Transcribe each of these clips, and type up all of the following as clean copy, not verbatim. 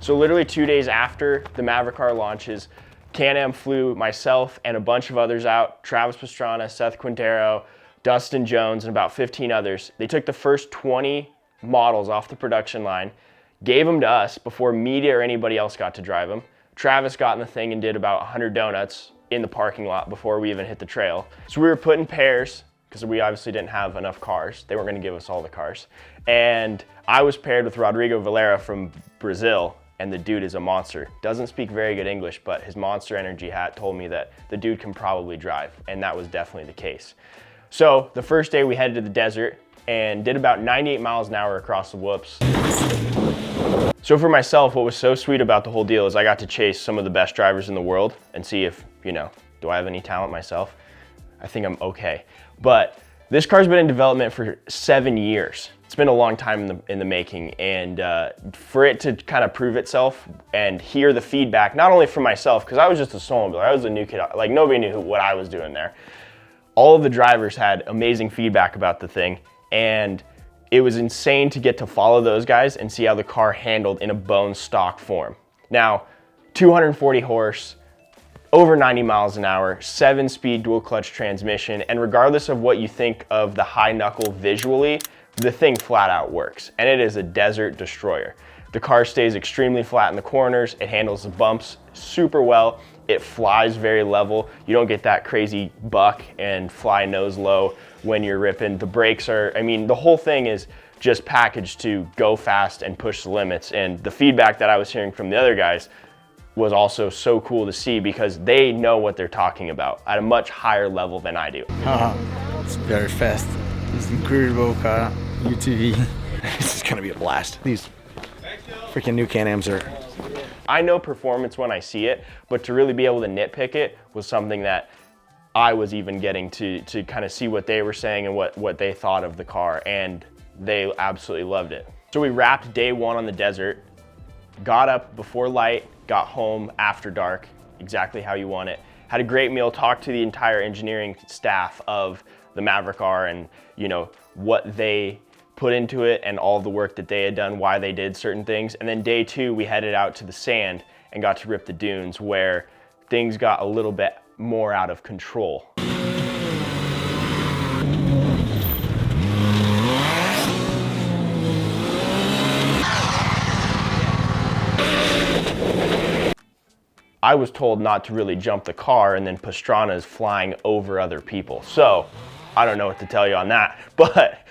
So literally 2 days after the Maverick R launches, Canam flew myself and a bunch of others out, Travis Pastrana, Seth Quintero, Dustin Jones, and about 15 others. They took the first 20 models off the production line, gave them to us before media or anybody else got to drive them. Travis got in the thing and did about 100 donuts in the parking lot before we even hit the trail. So we were put in pairs because we obviously didn't have enough cars. They weren't gonna give us all the cars. And I was paired with Rodrigo Valera from Brazil, and the dude is a monster. Doesn't speak very good English, but his Monster Energy hat told me that the dude can probably drive, and that was definitely the case. So the first day we headed to the desert and did about 98 miles an hour across the whoops. So for myself, what was so sweet about the whole deal is I got to chase some of the best drivers in the world and see if, you know, do I have any talent myself? I think I'm okay. But this car's been in development for 7 years. It's been a long time in the making, and for it to kind of prove itself and hear the feedback, not only from myself, because I was just a snowmobiler, I was a new kid, like nobody knew what I was doing there. All of the drivers had amazing feedback about the thing, and it was insane to get to follow those guys and see how the car handled in a bone stock form. Now, 240 horse, over 90 miles an hour, 7-speed dual clutch transmission, and regardless of what you think of the high knuckle visually, the thing flat out works, and it is a desert destroyer. The car stays extremely flat in the corners, it handles the bumps super well, it flies very level. You don't get that crazy buck and fly nose low when you're ripping. The brakes are, I mean, the whole thing is just packaged to go fast and push the limits, and the feedback that I was hearing from the other guys was also so cool to see because they know what they're talking about at a much higher level than I do. It's very fast. It's incredible car. UTV. This is gonna be a blast. These freaking new Can-Ams are... I know performance when I see it, but to really be able to nitpick it was something that I was even getting to kind of see what they were saying and what they thought of the car, and they absolutely loved it. So we wrapped day one on the desert, got up before light, got home after dark, exactly how you want it. Had a great meal, talked to the entire engineering staff of the Maverick R and, you know, what they put into it and all the work that they had done, why they did certain things. And then day two, we headed out to the sand and got to rip the dunes where things got a little bit more out of control. I was told not to really jump the car, and then Pastrana is flying over other people. So I don't know what to tell you on that, but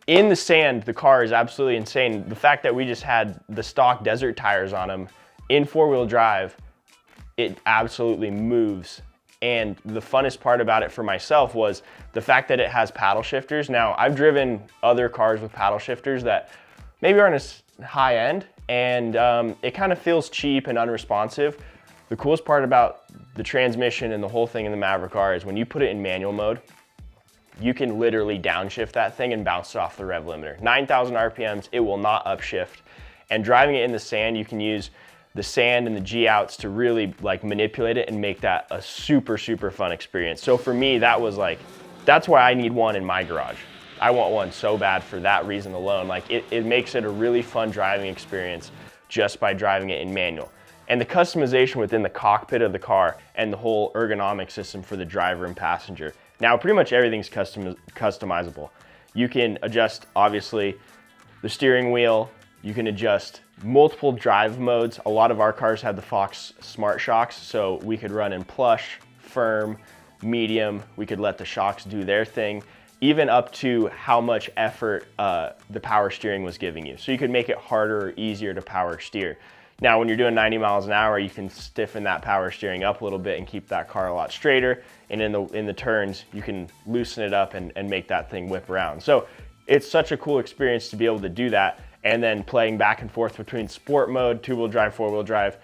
in the sand, the car is absolutely insane. The fact that we just had the stock desert tires on them in 4-wheel drive, it absolutely moves. And the funnest part about it for myself was the fact that it has paddle shifters. Now, I've driven other cars with paddle shifters that maybe aren't as high end, and it kind of feels cheap and unresponsive. The coolest part about the transmission and the whole thing in the Maverick R is when you put it in manual mode, you can literally downshift that thing and bounce it off the rev limiter. 9,000 RPMs, it will not upshift. And driving it in the sand, you can use the sand and the G-outs to really like manipulate it and make that a super, super fun experience. So for me, that was like, that's why I need one in my garage. I want one so bad for that reason alone. Like it makes it a really fun driving experience just by driving it in manual. And the customization within the cockpit of the car and the whole ergonomic system for the driver and passenger. Now, pretty much everything's customizable. You can adjust, obviously, the steering wheel. You can adjust multiple drive modes. A lot of our cars have the Fox Smart Shocks, so we could run in plush, firm, medium. We could let the shocks do their thing, even up to how much effort the power steering was giving you. So you could make it harder or easier to power steer. Now, when you're doing 90 miles an hour, you can stiffen that power steering up a little bit and keep that car a lot straighter. And in the turns, you can loosen it up and make that thing whip around. So it's such a cool experience to be able to do that. And then playing back and forth between sport mode, 2-wheel drive, 4-wheel drive.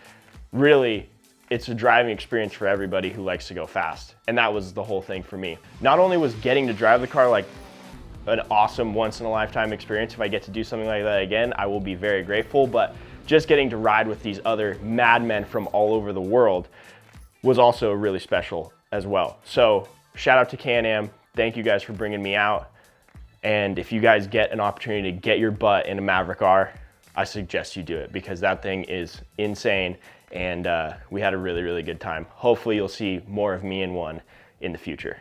Really, it's a driving experience for everybody who likes to go fast. And that was the whole thing for me. Not only was getting to drive the car like an awesome once-in-a-lifetime experience, if I get to do something like that again, I will be very grateful, but just getting to ride with these other madmen from all over the world was also really special as well. So shout out to Can-Am. Thank you guys for bringing me out. And if you guys get an opportunity to get your butt in a Maverick R, I suggest you do it because that thing is insane. And we had a really, really good time. Hopefully you'll see more of me in one in the future.